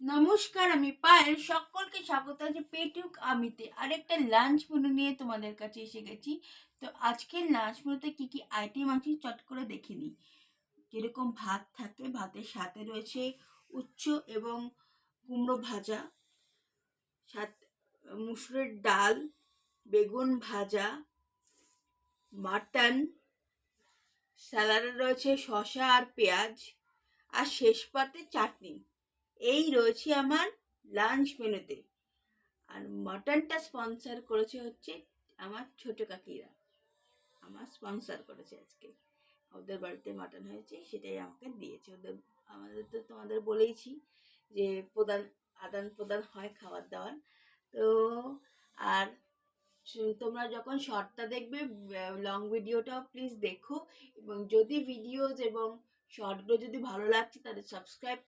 নমস্কার, আমি পায়েল। সকলকে স্বাগত আছে পেটুক আমিতে আরেকটা লাঞ্চ মেনু নিয়ে তোমাদের কাছে এসে গেছি। তো আজকের লাঞ্চ মেনুতে কি কি আইটেম আছে চট করে দেখে নিই। যেরকম ভাত থাকে, ভাতের সাথে রয়েছে উচ্চ এবং কুমড়ো ভাজা, সাথে মুসুরের ডাল, বেগুন ভাজা, মাটন, স্যালাডে রয়েছে শসা আর পেঁয়াজ, আর শেষ পাতে চাটনি। এই রয়েছে আমার লাঞ্চ মেনুতে। আর মাটনটা স্পন্সর করেছে হচ্ছে আমার ছোট কাকিরা, আমার স্পন্সর করেছে আজকে। ওদের বাড়িতে মাটন হয়েছে, সেটাই আমাকে দিয়েছে। আমাদের তো তোমাদের বলেইছি যে আদান প্রদান হয় খাবার দাবার। তো আর তোমরা যখন শর্টটা দেখবে, লং ভিডিওটাও প্লিজ দেখো, এবং যদি ভিডিওস এবং শর্টগুলো যদি ভালো লাগছে তাহলে সাবস্ক্রাইব